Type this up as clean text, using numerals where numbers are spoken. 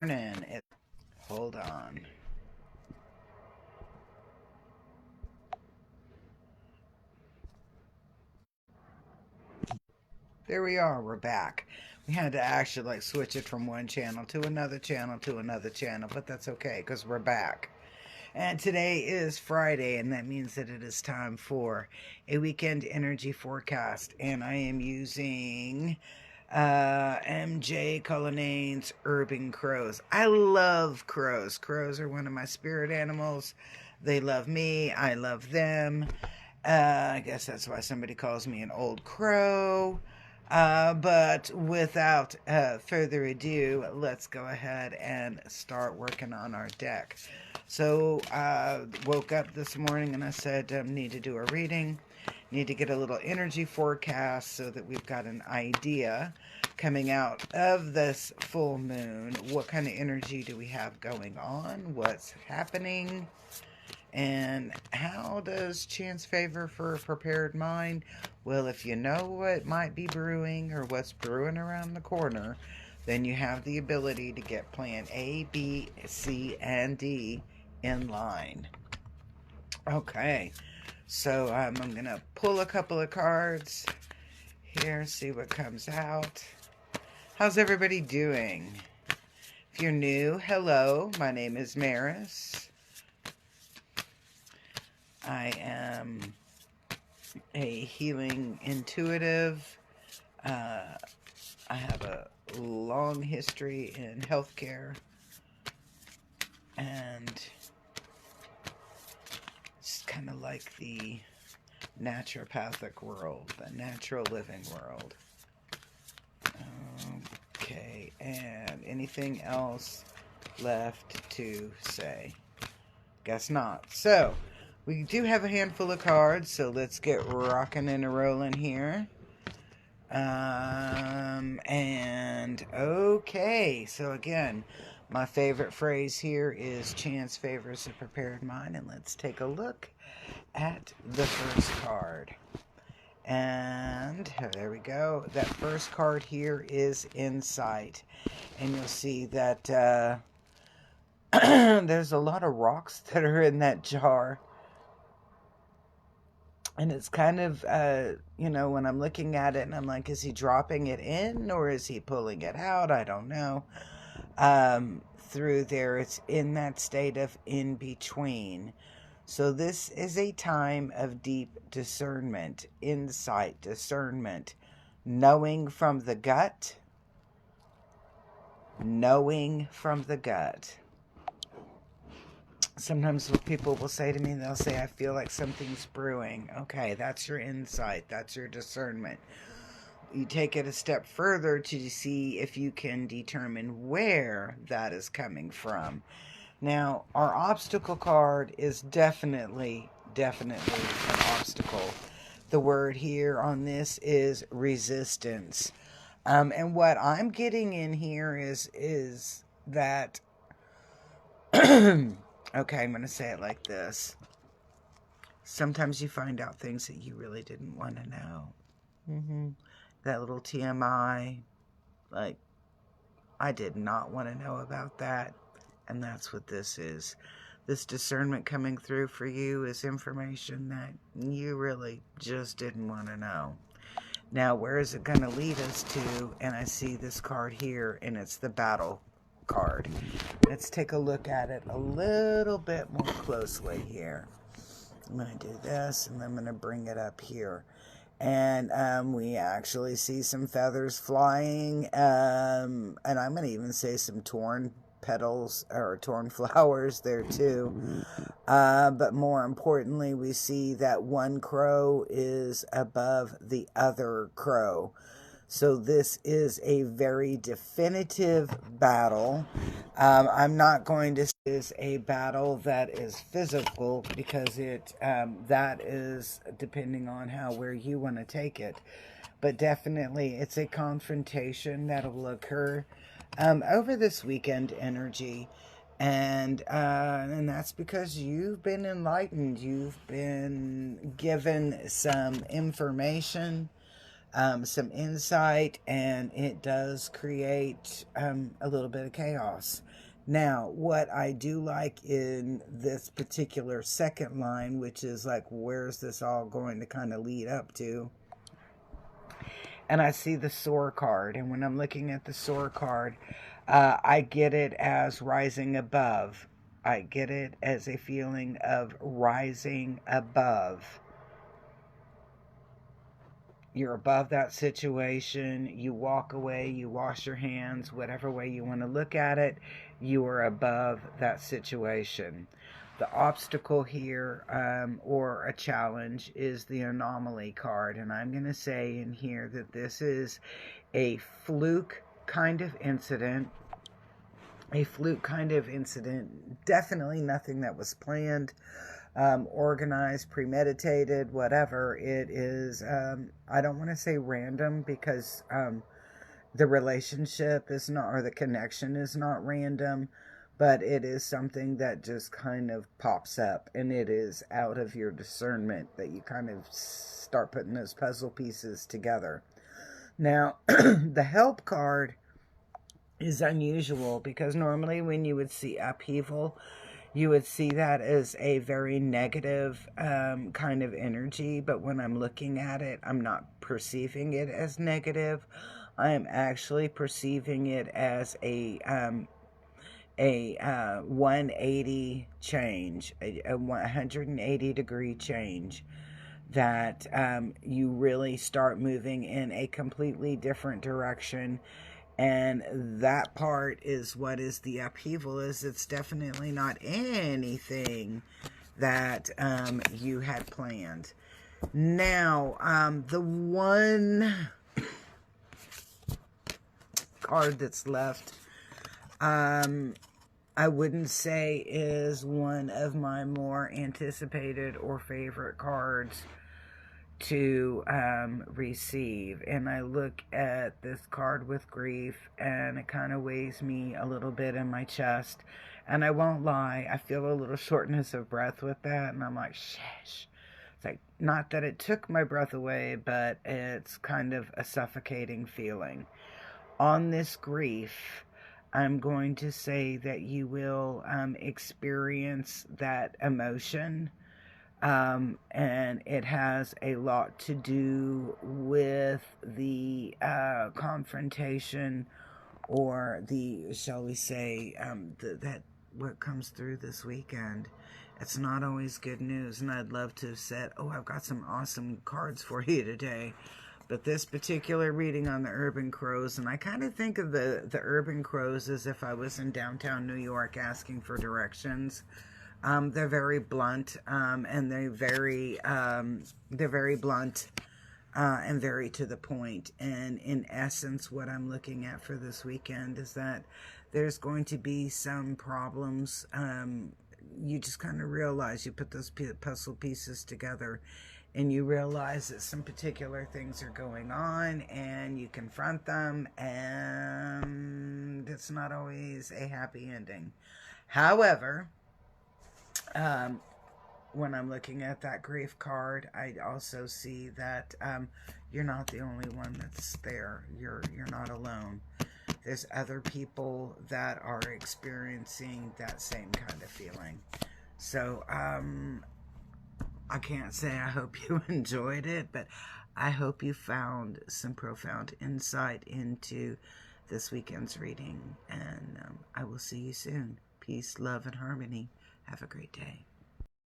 Morning. Hold on. There we are. We're back. We had to actually switch it from one channel to another channel to another channel, but that's okay because we're back. And today is Friday, and that means that it is time for a weekend energy forecast. And I am using MJ Cullinane's Urban Crows. I love crows. Crows are one of my spirit animals. They love me. I love them. I guess that's why somebody calls me an old crow. But without further ado, let's go ahead and start working on our deck. So, woke up this morning and I said, need to do a reading, need to get a little energy forecast so that we've got an idea coming out of this full moon. What kind of energy do we have going on? What's happening? And how does chance favor for a prepared mind? Well, if you know what might be brewing or what's brewing around the corner, then you have the ability to get plan A, B, C, and D in line. Okay, so I'm going to pull a couple of cards here, see what comes out. How's everybody doing? If you're new, hello, my name is Maris. I am a healing intuitive. I have a long history in healthcare, and it's kind of like the naturopathic world, the natural living world. Okay, and anything else left to say? Guess not. So, we do have a handful of cards, so let's get rocking and rolling here. And okay, so again, my favorite phrase here is chance favors a prepared mind, and let's take a look at the first card. And there we go. That first card here is insight, and you'll see that there's a lot of rocks that are in that jar. And it's kind of, when I'm looking at it and I'm like, is he dropping it in or is he pulling it out? I don't know. Through there, it's in that state of in between. So this is a time of deep discernment, insight, discernment, knowing from the gut, knowing from the gut. Sometimes people will say to me, they'll say, I feel like something's brewing. Okay, that's your insight. That's your discernment. You take it a step further to see if you can determine where that is coming from. Now, our obstacle card is definitely an obstacle. The word here on this is resistance. And what I'm getting in here is that okay, I'm going to say it like this. Sometimes you find out things that you really didn't want to know. That little TMI, like, I did not want to know about that. And that's what this is. This discernment coming through for you is information that you really just didn't want to know. Now, where is it going to lead us to? And I see this card here, and it's the battle card. Let's take a look at it a little bit more closely here. I'm going to do this, and I'm going to bring it up here. And we actually see some feathers flying, and I'm going to even say some torn petals or torn flowers there too. But more importantly, we see that one crow is above the other crow. So this is a very definitive battle. I'm not going to say it's a battle that is physical because that is depending on where you want to take it. But definitely it's a confrontation that will occur over this weekend energy. And that's because you've been enlightened. You've been given some information some insight, and it does create a little bit of chaos. Now, what I do like in this particular second line, which is like, where's this all going to kind of lead up to? And I see the soar card, and when I'm looking at the soar card, I get it as rising above. I get it as a feeling of rising above. You're above that situation. You walk away, you wash your hands, whatever way you want to look at it, you are above that situation. The obstacle here, or a challenge, is the anomaly card. And I'm going to say in here that this is a fluke kind of incident. A fluke kind of incident. Definitely nothing that was planned, organized, premeditated, whatever. It is, I don't want to say random, because the relationship is not, or the connection is not random, but it is something that just kind of pops up, and it is out of your discernment that you kind of start putting those puzzle pieces together. Now, the help card is unusual, because normally when you would see upheaval, you would see that as a very negative kind of energy. But when I'm looking at it, I'm not perceiving it as negative. I am actually perceiving it as a 180 change, a 180 degree change, that you really start moving in a completely different direction. And that part is what is the upheaval. Is it's definitely not anything that you had planned. Now, the one card that's left, I wouldn't say is one of my more anticipated or favorite cards to receive. And I look at this card with grief, and it kind of weighs me a little bit in my chest. And I won't lie, I feel a little shortness of breath with that, and I'm like, sheesh. It's like, not that it took my breath away, but it's kind of a suffocating feeling. On this grief, I'm going to say that you will experience that emotion. And it has a lot to do with the confrontation, or the, shall we say, that what comes through this weekend. It's not always good news, and I'd love to have said, oh, I've got some awesome cards for you today. But this particular reading on the Urban Crows, and I kind of think of the Urban Crows as if I was in downtown New York asking for directions. They're very blunt, and they're very blunt, and very to the point. And in essence, what I'm looking at for this weekend is that there's going to be some problems. You just kind of realize, you put those puzzle pieces together, and you realize that some particular things are going on, and you confront them, and it's not always a happy ending. However, when I'm looking at that grief card, I also see that you're not the only one that's there. You're not alone. There's other people that are experiencing that same kind of feeling. So I can't say I hope you enjoyed it, but I hope you found some profound insight into this weekend's reading. And I will see you soon. Peace, love, and harmony. Have a great day.